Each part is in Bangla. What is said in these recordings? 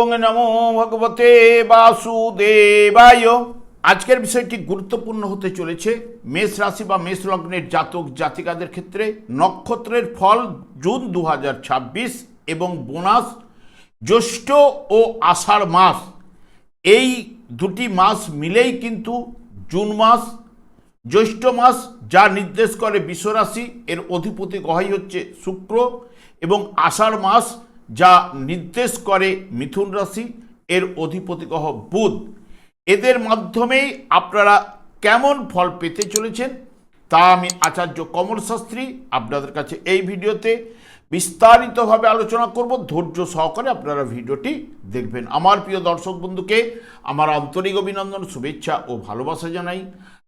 ওং নমো ভগবতে বাসুদেবায়। আজকের বিষয়টি গুরুত্বপূর্ণ হতে চলেছে মেষ রাশি বা মেষ লগ্নের জাতক জাতিকাদের ক্ষেত্রে নক্ষত্রের ফল জুন 2026 এবং বোনাস জ্যৈষ্ঠ ও আষাঢ় মাস, এই দুটি মাস মিলেই কিন্তু জুন মাস। জ্যৈষ্ঠ মাস যা নির্দেশ করে বিশ্বরাশি, এর অধিপতি গ্রহই হচ্ছে শুক্র, এবং আষাঢ় মাস যা নির্দেশ করে মিথুন রাশি, এর অধিপতি গ্রহ বুধ। এদের মাধ্যমেই আপনারা কেমন ফল পেতে চলেছেন তা আমি আচার্য কমল শাস্ত্রী আপনাদের কাছে এই ভিডিওতে বিস্তারিতভাবে আলোচনা করব। ধৈর্য সহকারে আপনারা ভিডিওটি দেখবেন। আমার প্রিয় দর্শক বন্ধুকে আমার আন্তরিক অভিনন্দন, শুভেচ্ছা ও ভালোবাসা জানাই।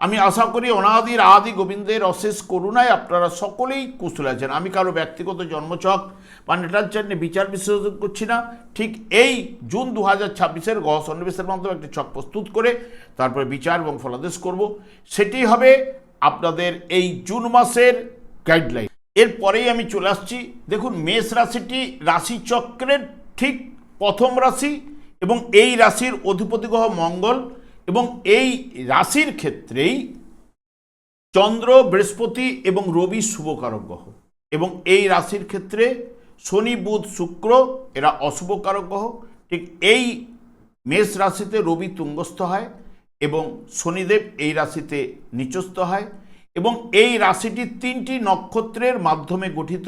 আমি আশা করি অনাদির আদি গোবিন্দের অশেষ করুণায় আপনারা সকলেই কুশল আছেন। আমি কারো ব্যক্তিগত জন্মছক বা নেটাল চার্ট নিয়ে বিচার বিশ্লেষণ করছি না। ঠিক এই জুন 2026 গ্রহ সন্নিবেশের মাধ্যমে একটি ছক প্রস্তুত করে তারপরে বিচার এবং ফলাদেশ করব। সেটি হবে আপনাদের এই জুন মাসের গাইডলাইন। এরপরেই আমি চলে আসছি। দেখুন, মেষ রাশিটি রাশিচক্রের ঠিক প্রথম রাশি এবং এই রাশির অধিপতি গ্রহ মঙ্গল, এবং এই রাশির ক্ষেত্রেই চন্দ্র, বৃহস্পতি এবং রবি শুভকারক গ্রহ, এবং এই রাশির ক্ষেত্রে শনি, বুধ, শুক্র এরা অশুভকারক গ্রহ। ঠিক এই মেষ রাশিতে রবি তুঙ্গস্থ হয় এবং শনিদেব এই রাশিতে নিচস্থ হয়, এবং এই রাশিটি 3টি নক্ষত্রের মাধ্যমে গঠিত।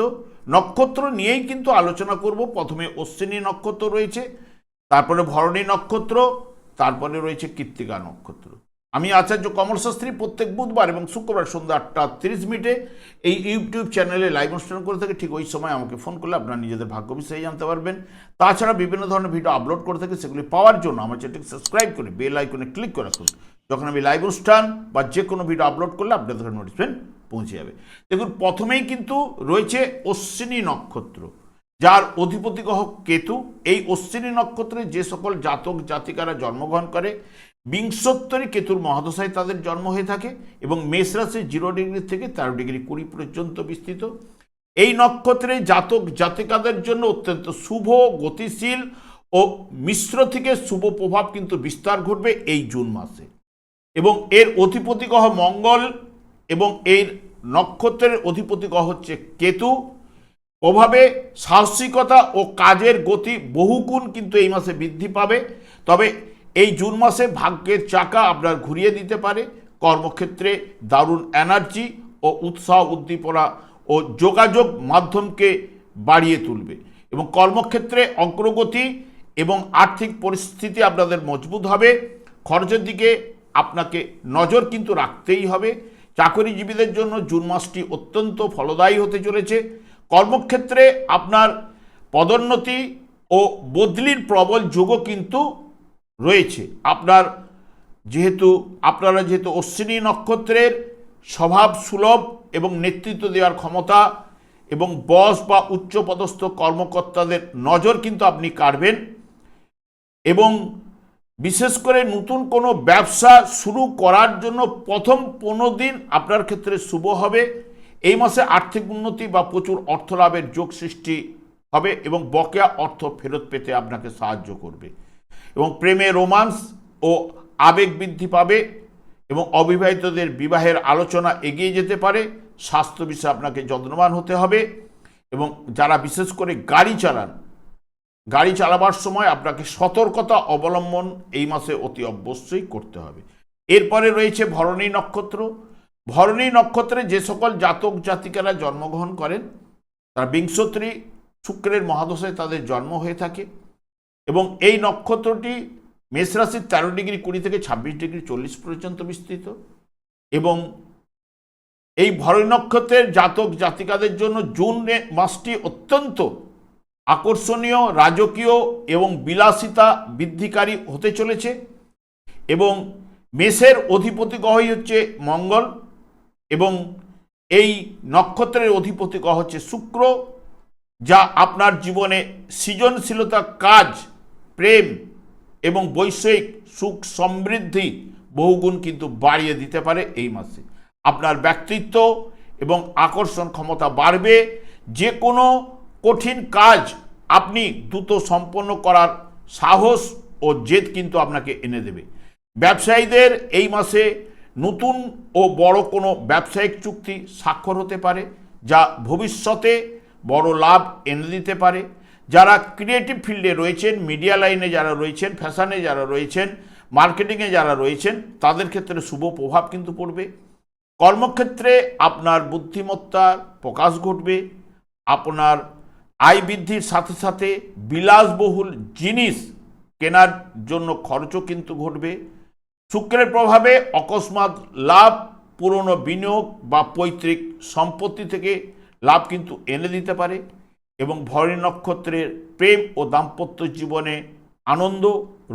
নক্ষত্র নিয়েই কিন্তু আলোচনা করব। প্রথমে অশ্বিনী নক্ষত্র রয়েছে, তারপরে ভরণী নক্ষত্র, তারপরে রয়েছে কৃত্তিকা নক্ষত্র। আমি আচার্য কমল শাস্ত্রী প্রত্যেক বুধবার এবং শুক্রবার সন্ধ্যা 8:30 এই ইউটিউব চ্যানেলে লাইভ অনুষ্ঠান করে থাকি। ঠিক ওই সময় আমাকে ফোন করলে আপনারা নিজেদের ভাগ্য বিষয়ে জানতে পারবেন। তাছাড়া বিভিন্ন ধরনের ভিডিও আপলোড করে থাকি, সেগুলি পাওয়ার জন্য আমার চ্যানেলটি সাবস্ক্রাইব করে বেল আইকনে ক্লিক করে রাখুন। যখন আমি লাইভ অনুষ্ঠান বা যে কোনো ভিডিও আপলোড করলে আপনাদের নোটিফিকেশন পৌঁছে যাবে। দেখুন, প্রথমেই কিন্তু রয়েছে অশ্বিনী নক্ষত্র, যার অধিপতি গ্রহ কেতু। এই অশ্বিনী নক্ষত্রে যে সকল জাতক জাতিকারা জন্মগ্রহণ করে, বিংশোত্তরী কেতুর মহাদশায় তাদের জন্ম হয়ে থাকে, এবং মেষ রাশি 0 ডিগ্রি থেকে 13 ডিগ্রি 20 পর্যন্ত বিস্তৃত। এই নক্ষত্রে জাতক জাতিকাদের জন্য অত্যন্ত শুভ, গতিশীল ও মিশ্র থেকে শুভ প্রভাব কিন্তু বিস্তার ঘটবে এই জুন মাসে। এবং এর অধিপতি গ্রহ মঙ্গল এবং এর নক্ষত্রের অধিপতি গ্রহ হচ্ছে কেতু। প্রভাবে সাহসিকতা ও কাজের গতি বহুগুণ কিন্তু এই মাসে বৃদ্ধি পাবে। তবে এই জুন মাসে ভাগ্যের চাকা আপনার ঘুরিয়ে দিতে পারে। কর্মক্ষেত্রে দারুণ এনার্জি ও উৎসাহ, উদ্দীপনা ও যোগাযোগ মাধ্যমকে বাড়িয়ে তুলবে, এবং কর্মক্ষেত্রে অগ্রগতি এবং আর্থিক পরিস্থিতি আপনাদের মজবুত হবে। খরচের দিকে আপনাকে নজর কিন্তু রাখতেই হবে। চাকরিজীবীদের জন্য জুন মাসটি অত্যন্ত ফলদায়ী হতে চলেছে। কর্মক্ষেত্রে আপনার পদোন্নতি ও বদলির প্রবল যোগও কিন্তু রয়েছে। আপনারা যেহেতু অশ্বিনী নক্ষত্রের স্বভাব সুলভ এবং নেতৃত্ব দেওয়ার ক্ষমতা, এবং বস বা উচ্চপদস্থ কর্মকর্তাদের নজর কিন্তু আপনি কাড়বেন, এবং বিশেষ করে নতুন কোনো ব্যবসা শুরু করার জন্য প্রথম 15 দিন আপনার ক্ষেত্রে শুভ হবে। এই মাসে আর্থিক উন্নতি বা প্রচুর অর্থ লাভের যোগ সৃষ্টি হবে, এবং বকেয়া অর্থ ফেরত পেতে আপনাকে সাহায্য করবে, এবং প্রেমে রোমান্স ও আবেগ বৃদ্ধি পাবে, এবং অবিবাহিতদের বিবাহের আলোচনা এগিয়ে যেতে পারে। স্বাস্থ্য বিষয়ে আপনাকে যত্নবান হতে হবে, এবং যারা বিশেষ করে গাড়ি চালাবার সময় আপনাকে সতর্কতা অবলম্বন এই মাসে অতি অবশ্যই করতে হবে। এরপরে রয়েছে ভরণী নক্ষত্র। ভরণী নক্ষত্রে যে সকল জাতক জাতিকারা জন্মগ্রহণ করেন তারা বিংশোত্তরী শুক্রের মহাদশায় তাদের জন্ম হয়ে থাকে, এবং এই নক্ষত্রটি মেষ রাশির 13 ডিগ্রি 20 থেকে 26 ডিগ্রি 40 পর্যন্ত বিস্তৃত। এবং এই ভরণী নক্ষত্রের জাতক জাতিকাদের জন্য জুন মাসটি অত্যন্ত আকর্ষণীয়, রাজকীয় এবং বিলাসিতা বৃদ্ধিকারী হতে চলেছে। এবং মেষের অধিপতি গ্রহই হচ্ছে মঙ্গল, এবং এই নক্ষত্রের অধিপতি গ্রহ হচ্ছে শুক্র, যা আপনার জীবনে সৃজনশীলতা, কাজ, প্রেম এবং বৈষয়িক সুখ সমৃদ্ধি বহুগুণ কিন্তু বাড়িয়ে দিতে পারে। এই মাসে আপনার ব্যক্তিত্ব এবং আকর্ষণ ক্ষমতা বাড়বে। যে কোনো কঠিন কাজ আপনি দ্রুত সম্পন্ন করার সাহস ও জেদ কিন্তু আপনাকে এনে দেবে। ব্যবসায়ীদের এই মাসে নতুন ও বড় কোনো ব্যবসায়িক চুক্তি স্বাক্ষর হতে পারে, যা ভবিষ্যতে বড় লাভ এনে দিতে পারে। যারা ক্রিয়েটিভ ফিল্ডে রয়েছেন, মিডিয়া লাইনে যারা রয়েছেন, ফ্যাশনে যারা রয়েছেন, মার্কেটিংয়ে যারা রয়েছেন, তাদের ক্ষেত্রে শুভ প্রভাব কিন্তু পড়বে। কর্মক্ষেত্রে আপনার বুদ্ধিমত্তার প্রকাশ ঘটবে। আপনার আয় বৃদ্ধির সাথে সাথে বিলাসবহুল জিনিস কেনার জন্য খরচও কিন্তু ঘটবে। শুক্রের প্রভাবে অকস্মাৎ লাভ, পুরনো বিনিয়োগ বা পৈতৃক সম্পত্তি থেকে লাভ কিন্তু এনে দিতে পারে। এবং ভরণী নক্ষত্রের প্রেম ও দাম্পত্য জীবনে আনন্দ,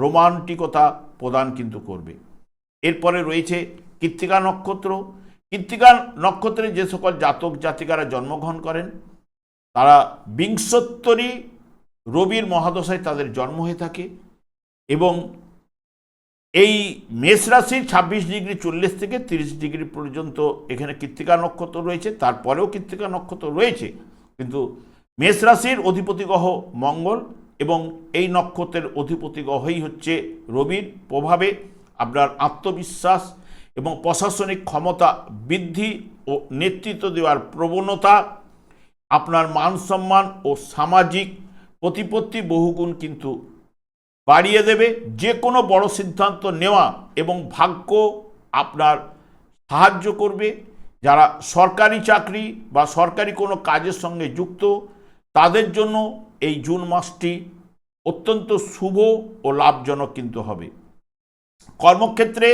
রোমান্টিকতা প্রদান কিন্তু করবে। এরপরে রয়েছে কৃত্তিকা নক্ষত্র। কৃত্তিকা নক্ষত্রে যে সকল জাতক জাতিকারা জন্মগ্রহণ করেন, তারা বিংশোত্তরী রবির মহাদশায় তাদের জন্ম হয়ে থাকে। এবং এই মেষ রাশির 26°40 থেকে 30° পর্যন্ত এখানে কৃত্তিকা নক্ষত্র রয়েছে। তারপরেও কৃত্তিকা নক্ষত্র রয়েছে, কিন্তু মেষ রাশির অধিপতি গ্রহ মঙ্গল এবং এই নক্ষত্রের অধিপতি গ্রহই হচ্ছে রবির প্রভাবে আপনার আত্মবিশ্বাস এবং প্রশাসনিক ক্ষমতা বৃদ্ধি ও নেতৃত্ব দেওয়ার প্রবণতা, আপনার মান সম্মান ও সামাজিক প্রতিপত্তি বহুগুণ কিন্তু বাড়িয়ে দেবে। যে কোনো বড় সিদ্ধান্ত নেওয়া এবং ভাগ্য আপনার সাহায্য করবে। যারা সরকারি চাকরি বা সরকারি কোনো কাজের সঙ্গে যুক্ত, তাদের জন্য এই জুন মাসটি অত্যন্ত শুভ ও লাভজনক কিন্তু হবে। কর্মক্ষেত্রে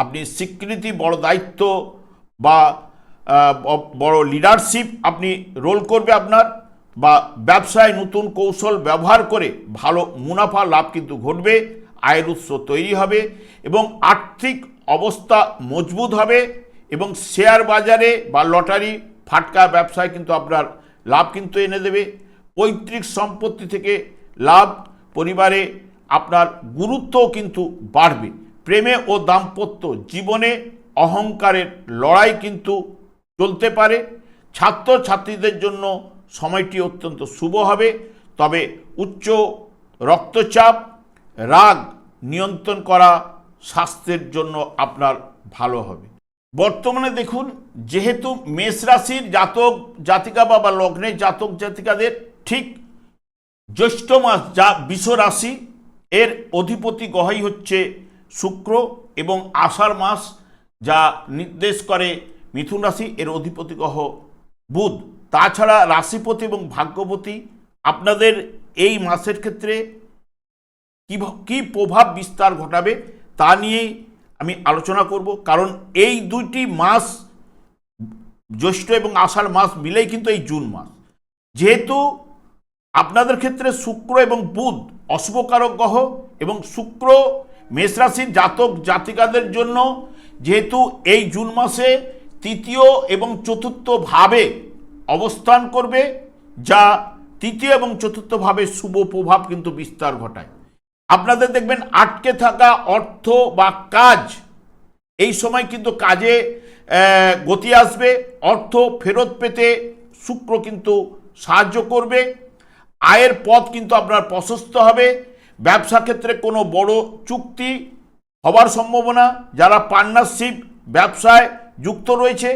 আপনি স্বীকৃতি, বড় দায়িত্ব বা বড় লিডারশিপ আপনি রোল করবে আপনার, বা ব্যবসায় নতুন কৌশল ব্যবহার করে ভালো মুনাফা লাভ কিন্তু ঘটবে। আয়ের উৎস তৈরি হবে এবং আর্থিক অবস্থা মজবুত হবে। এবং শেয়ার বাজারে বা লটারি ফাটকা ব্যবসায় কিন্তু আপনার লাভ কিন্তু এনে দেবে। পৈতৃক সম্পত্তি থেকে লাভ, পরিবারে আপনার গুরুত্বও কিন্তু বাড়বে। প্রেমে ও দাম্পত্য জীবনে অহংকারের লড়াই কিন্তু চলতে পারে। ছাত্রছাত্রীদের জন্য সময়টি অত্যন্ত শুভ হবে, তবে উচ্চ রক্তচাপ, রাগ নিয়ন্ত্রণ করা স্বাস্থ্যের জন্য আপনার ভালো হবে। বর্তমানে দেখুন, যেহেতু মেষ রাশির জাতক জাতিকা বা লগ্নের জাতক জাতিকাদের ঠিক জ্যৈষ্ঠ মাস, যা বৃষ রাশি, এর অধিপতি গ্রহই হচ্ছে শুক্র, এবং আষাঢ় মাস যা নির্দেশ করে মিথুন রাশি, এর অধিপতি গ্রহ বুধ। তাছাড়া রাশিপতি এবং ভাগ্যপতি আপনাদের এই মাসের ক্ষেত্রে কি প্রভাব বিস্তার ঘটাবে তা নিয়েই আমি আলোচনা করব। কারণ এই দুইটি মাস, জ্যৈষ্ঠ এবং আষাঢ় মাস মিলেই কিন্তু এই জুন মাস। যেহেতু আপনাদের ক্ষেত্রে শুক্র এবং বুধ অশুভকারক গ্রহ, এবং শুক্র মেষ রাশির জাতক জাতিকাদের জন্য যেহেতু এই জুন মাসে তৃতীয় এবং চতুর্থ ভাবে অবস্থান করবে, যা তৃতীয় এবং চতুর্থ ভাবে শুভ প্রভাব কিন্তু বিস্তার ঘটায়। আপনাদের দেখবেন আটকে থাকা অর্থ বা কাজ, এই সময় কিন্তু কাজে গতি আসবে। অর্থ ফেরত পেতে শুক্র কিন্তু সাহায্য করবে। আয়ের পথ কিন্তু আপনার প্রশস্ত হবে। ব্যবসা ক্ষেত্রে কোনো বড় চুক্তি হবার সম্ভাবনা। যারা পার্টনারশিপ ব্যবসায় যুক্ত রয়েছে,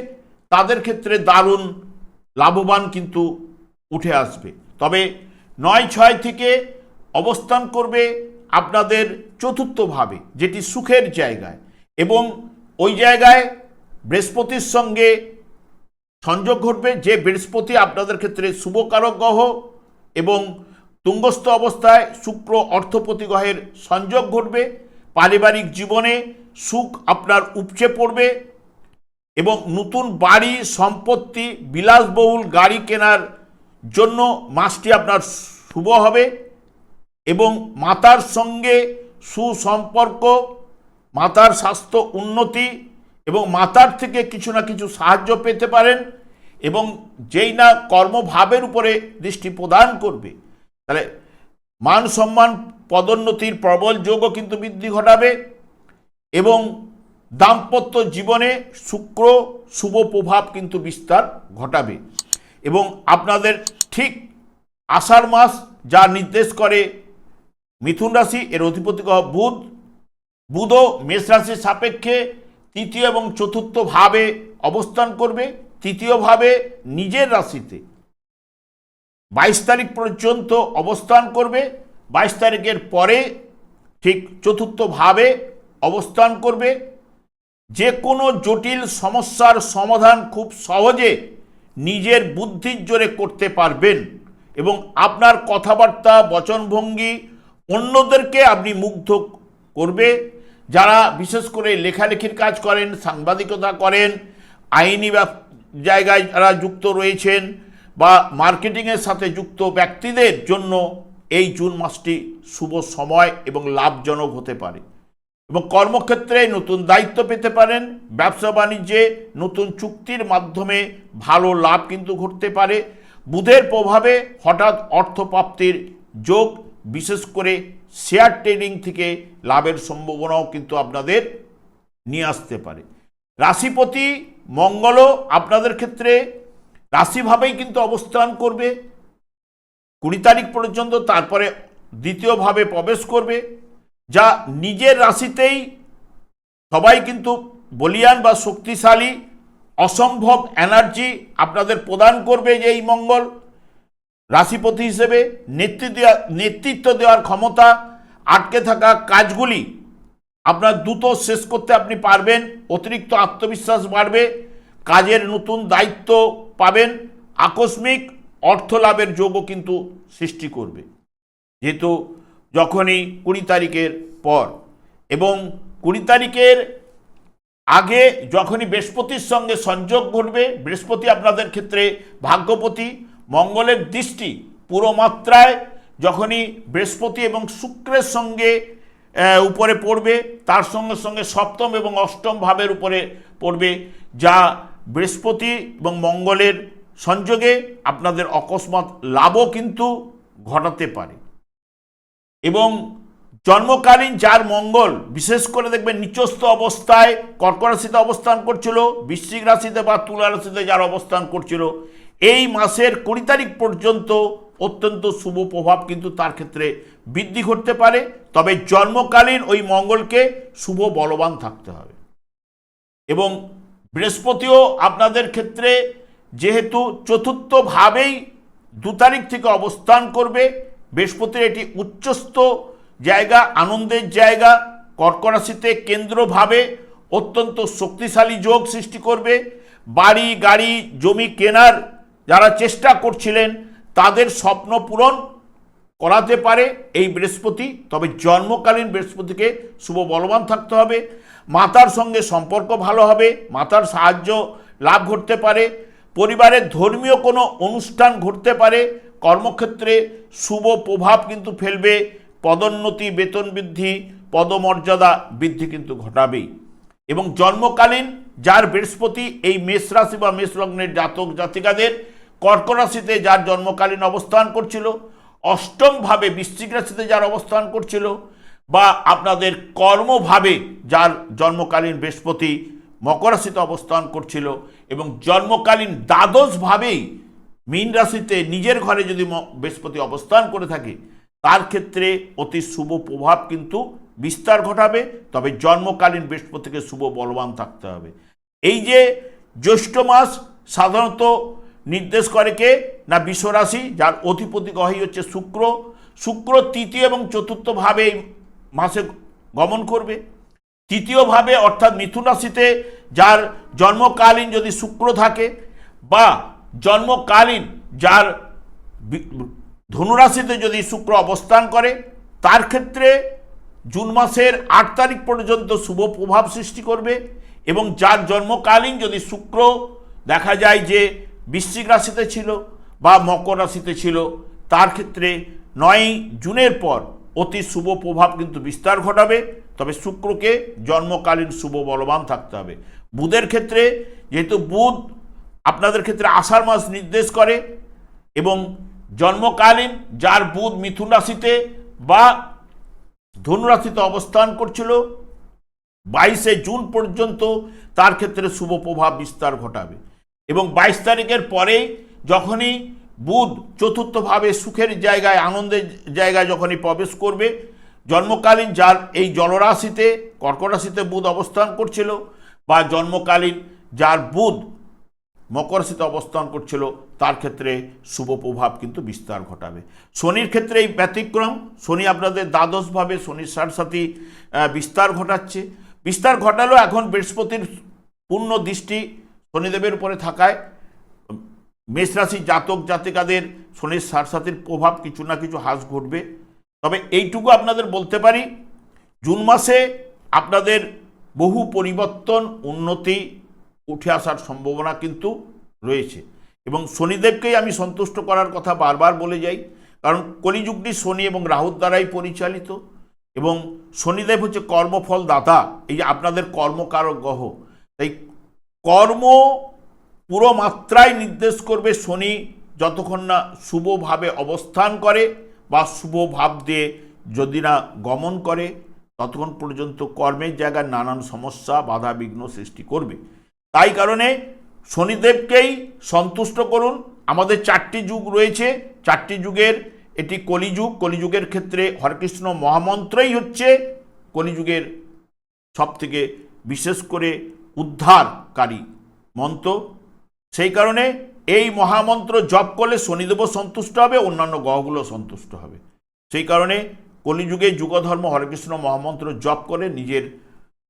তাদের ক্ষেত্রে দারুণ লাভবান কিন্তু উঠে আসবে। তবে 9-6 থেকে অবস্থান করবে আপনাদের চতুর্থভাবে, যেটি সুখের জায়গায়, এবং ওই জায়গায় বৃহস্পতির সঙ্গে সংযোগ ঘটবে। যে বৃহস্পতি আপনাদের ক্ষেত্রে শুভকারক গ্রহ, এবং তুঙ্গস্থ অবস্থায় শুক্র অর্থপতি গ্রহের সংযোগ ঘটবে। পারিবারিক জীবনে সুখ আপনার উপচে পড়বে, এবং নতুন বাড়ি, সম্পত্তি, বিলাসবহুল গাড়ি কেনার জন্য মাসটি আপনার শুভ হবে। এবং মাতার সঙ্গে সুসম্পর্ক, মাতার স্বাস্থ্য উন্নতি, এবং মাতার থেকে কিছু না কিছু সাহায্য পেতে পারেন। এবং যেই না কর্মভাবের উপরে দৃষ্টি প্রদান করবে, তাহলে মান সম্মান পদোন্নতির প্রবল যোগও কিন্তু বৃদ্ধি ঘটাবে। এবং দাম্পত্য জীবনে শুক্র শুভ প্রভাব কিন্তু বিস্তার ঘটাবে। এবং আপনাদের ঠিক আষাঢ় মাস, যা নির্দেশ করে মিথুন রাশি এর অধিপতি গ্রহ বুধ। বুধও মেষ রাশির সাপেক্ষে তৃতীয় এবং চতুর্থ ভাবে অবস্থান করবে। তৃতীয় ভাবে নিজের রাশিতে 22 তারিখ পর্যন্ত অবস্থান করবে। 22 তারিখের পরে ঠিক চতুর্থ ভাবে অবস্থান করবে। যে কোনো জটিল সমস্যার সমাধান খুব সহজে নিজের বুদ্ধির জোরে করতে পারবেন এবং আপনার কথাবার্তা বচনভঙ্গি অন্যদেরকে আপনি মুগ্ধ করবে। যারা বিশেষ করে লেখালেখির কাজ করেন, সাংবাদিকতা করেন, আইনি জায়গায় যারা যুক্ত রয়েছেন বা মার্কেটিংয়ের সাথে যুক্ত ব্যক্তিদের জন্য এই জুন মাসটি শুভ সময় এবং লাভজনক হতে পারে এবং কর্মক্ষেত্রে নতুন দায়িত্ব পেতে পারেন। ব্যবসা বাণিজ্যে নতুন চুক্তির মাধ্যমে ভালো লাভ কিন্তু ঘটতে পারে। বুধের প্রভাবে হঠাৎ অর্থপ্রাপ্তির যোগ, বিশেষ করে শেয়ার ট্রেডিং থেকে লাভের সম্ভাবনাও কিন্তু আপনাদের নিয়ে আসতে পারে। রাশিপতি মঙ্গলও আপনাদের ক্ষেত্রে রাশিভাবেই কিন্তু অবস্থান করবে 20 তারিখ পর্যন্ত, তারপরে দ্বিতীয়ভাবে প্রবেশ করবে, যা নিজের রাশিতেই সবাই কিন্তু বলিয়ান বা শক্তিশালী অসম্ভব এনার্জি আপনাদের প্রদান করবে। যে এই মঙ্গল রাশিপতি হিসেবে নেতৃত্ব দেওয়ার ক্ষমতা, আটকে থাকা কাজগুলি আপনার দ্রুত শেষ করতে আপনি পারবেন, অতিরিক্ত আত্মবিশ্বাস বাড়বে, কাজের নতুন দায়িত্ব পাবেন, আকস্মিক অর্থ লাভের যোগও কিন্তু সৃষ্টি করবে। যেহেতু যখনই 20 তারিখের পর এবং 20 তারিখের আগে যখনই বৃহস্পতির সঙ্গে সংযোগ ঘটবে, বৃহস্পতি আপনাদের ক্ষেত্রে ভাগ্যপতি, মঙ্গলের দৃষ্টি পুরো মাত্রায় যখনই বৃহস্পতি এবং শুক্রের সঙ্গে উপরে পড়বে, তার সঙ্গে সঙ্গে সপ্তম এবং অষ্টম ভাবের উপরে পড়বে, যা বৃহস্পতি এবং মঙ্গলের সংযোগে আপনাদের অকস্মাৎ লাভও কিন্তু ঘটাতে পারে। এবং জন্মকালীন যার মঙ্গল বিশেষ করে দেখবেন নিচস্থ অবস্থায় কর্কট রাশিতে অবস্থান করছিল, বৃশ্চিক রাশিতে বা তুলা রাশিতে যার অবস্থান করছিল, এই মাসের 20 তারিখ পর্যন্ত অত্যন্ত শুভ প্রভাব কিন্তু তার ক্ষেত্রে বৃদ্ধি ঘটতে পারে। তবে জন্মকালীন ওই মঙ্গলকে শুভ বলবান থাকতে হবে। এবং বৃহস্পতিও আপনাদের ক্ষেত্রে যেহেতু চতুর্থ ভাবেই 2 তারিখ থেকে অবস্থান করবে, বৃহস্পতির এটি উচ্চস্থ জায়গা, আনন্দের জায়গা, কর্কট রাশিতে কেন্দ্রভাবে অত্যন্ত শক্তিশালী যোগ সৃষ্টি করবে। বাড়ি গাড়ি জমি কেনার যারা চেষ্টা করছিলেন তাদের স্বপ্ন পূরণ করাতে পারে এই বৃহস্পতি। তবে জন্মকালীন বৃহস্পতিকে শুভ বলবান থাকতে হবে। মাতার সঙ্গে সম্পর্ক ভালো হবে, মাতার সাহায্য লাভ ঘটতে পারে, পরিবারের ধর্মীয় কোনো অনুষ্ঠান ঘটতে পারে, কর্মক্ষেত্রে শুভ প্রভাব কিন্তু ফেলবে, পদোন্নতি, বেতন বৃদ্ধি, পদমর্যাদা বৃদ্ধি কিন্তু ঘটাবেই। এবং জন্মকালীন যার বৃহস্পতি এই মেষ রাশি বা মেষ লগ্নের জাতক জাতিকাদের, কর্কট রাশিতে যার জন্মকালীন অবস্থান করছিল, অষ্টম ভাবে বৃশ্চিক রাশিতে যার অবস্থান করছিল, বা আপনাদের কর্মভাবে যার জন্মকালীন বৃহস্পতি মকর রাশিতে অবস্থান করছিল, এবং জন্মকালীন দ্বাদশ ভাবেই মীন রাশিতে নিজের ঘরে যদি বৃহস্পতি অবস্থান করে থাকে, তার ক্ষেত্রে অতি শুভ প্রভাব কিন্তু বিস্তার ঘটাবে। তবে জন্মকালীন বৃহস্পতিকে শুভ বলবান থাকতে হবে। এই যে জ্যৈষ্ঠ মাস সাধারণত নির্দেশ করে কে না বিশ্বরাশি, যার অধিপতি গ্রহই হচ্ছে শুক্র। শুক্র তৃতীয় এবং চতুর্থ ভাবে মাসে গমন করবে। তৃতীয় ভাবে অর্থাৎ মিথুন রাশিতে যার জন্মকালীন যদি শুক্র থাকে, বা জন্মকালীন যার ধনুরাশিতে যদি শুক্র অবস্থান করে, তার ক্ষেত্রে জুন মাসের 8 তারিখ পর্যন্ত শুভ প্রভাব সৃষ্টি করবে। এবং যার জন্মকালীন যদি শুক্র দেখা যায় যে বৃশ্চিক রাশিতে ছিল বা মকর রাশিতে ছিল, তার ক্ষেত্রে 9 জুনের পর অতি শুভ প্রভাব কিন্তু বিস্তার ঘটাবে। তবে শুক্রকে জন্মকালীন শুভ বলবান থাকতে হবে। বুধের ক্ষেত্রে যেহেতু বুধ আপনাদের ক্ষেত্রে আষাঢ় মাস নির্দেশ করে, এবং জন্মকালীন যার বুধ মিথুন রাশিতে বা ধনু রাশিতে অবস্থান করছিল 22শে জুন পর্যন্ত, তার ক্ষেত্রে শুভ প্রভাব বিস্তার ঘটাবে। এবং 22 তারিখের পরে যখনই বুধ চতুর্থভাবে সুখের জায়গায়, আনন্দের জায়গায় যখনই প্রবেশ করবে, জন্মকালীন যার এই জলরাশিতে কর্কট রাশিতে বুধ অবস্থান করছিল, বা জন্মকালীন যার বুধ মকর রাশিতে অবস্থান করছিল, তার ক্ষেত্রে শুভ প্রভাব কিন্তু বিস্তার ঘটাবে। শনির ক্ষেত্রে এই ব্যতিক্রম, শনি আপনাদের দ্বাদশভাবে শনির সাথী বিস্তার ঘটাচ্ছে। বিস্তার ঘটালেও এখন বৃহস্পতির পূর্ণ দৃষ্টি শনিদেবের উপরে থাকায় মেষ রাশির জাতক জাতিকাদের শনির সাথীর প্রভাব কিছু না কিছু হ্রাস ঘটবে। তবে এইটুকু আপনাদের বলতে পারি, জুন মাসে আপনাদের বহু পরিবর্তন, উন্নতি উঠে আসার সম্ভাবনা কিন্তু রয়েছে। এবং শনিদেবকেই আমি সন্তুষ্ট করার কথা বারবার বলে যাই, কারণ কলিযুগটি শনি এবং রাহুর দ্বারাই পরিচালিত, এবং শনিদেব হচ্ছে কর্মফল দাতা, এই যে আপনাদের কর্মকারক গ্রহ। তাই কর্ম পুরো মাত্রায় নির্দেশ করবে শনি যতক্ষণ না শুভভাবে অবস্থান করে বা শুভ ভাব দিয়ে যদি না গমন করে, ততক্ষণ পর্যন্ত কর্মের জায়গায় নানান সমস্যা বাধা বিঘ্ন সৃষ্টি করবে। তাই কারণে শনিদেবকেই সন্তুষ্ট করুন। আমাদের 4টি যুগ রয়েছে, 4টি যুগের এটি কলিযুগ। কলিযুগের ক্ষেত্রে হরেকৃষ্ণ মহামন্ত্রই হচ্ছে কলিযুগের সবথেকে বিশেষ করে উদ্ধারকারী মন্ত্র। সেই কারণে এই মহামন্ত্র জপ করলে শনিদেবও সন্তুষ্ট হবে, অন্যান্য গ্রহগুলো সন্তুষ্ট হবে। সেই কারণে কলিযুগে যুগধর্ম হরেকৃষ্ণ মহামন্ত্র জপ করে নিজের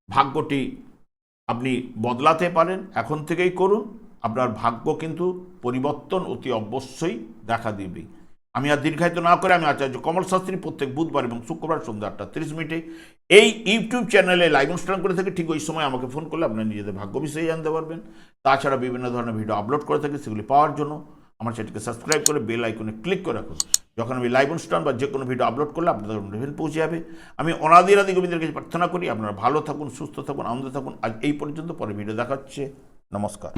ভাগ্যটি আপনি বদলাতে পারেন। এখন থেকেই করুন, আপনার ভাগ্য কিন্তু পরিবর্তন অতি অবশ্যই দেখা দেবে। আমি আর দীর্ঘায়িত না করে আমি আচার্য কমল শাস্ত্রী প্রত্যেক বুধবার এবং শুক্রবার সন্ধ্যা 8:30 এই ইউটিউব চ্যানেলে লাইভ অনুষ্ঠান করে থাকি। ঠিক ওই সময় আমাকে ফোন করলে আপনারা নিজেদের ভাগ্য বিষয়ে জানতে পারবেন। তাছাড়া বিভিন্ন ধরনের ভিডিও আপলোড করে থাকি, সেগুলি পাওয়ার জন্য আমার চ্যানেলকে সাবস্ক্রাইব করে বেল আইকনে ক্লিক করে রাখুন। যখন আমি লাইভ অনুষ্ঠান বা যে কোনো ভিডিও আপলোড করলে আপনাদের নোটিফিকেশন পৌঁছে যাবে। আমি অনাদি গোবিন্দের কাছে প্রার্থনা করি আপনারা ভালো থাকুন, সুস্থ থাকুন, আনন্দে থাকুন। আজ এই পর্যন্ত, পরে ভিডিও দেখাচ্ছে। নমস্কার।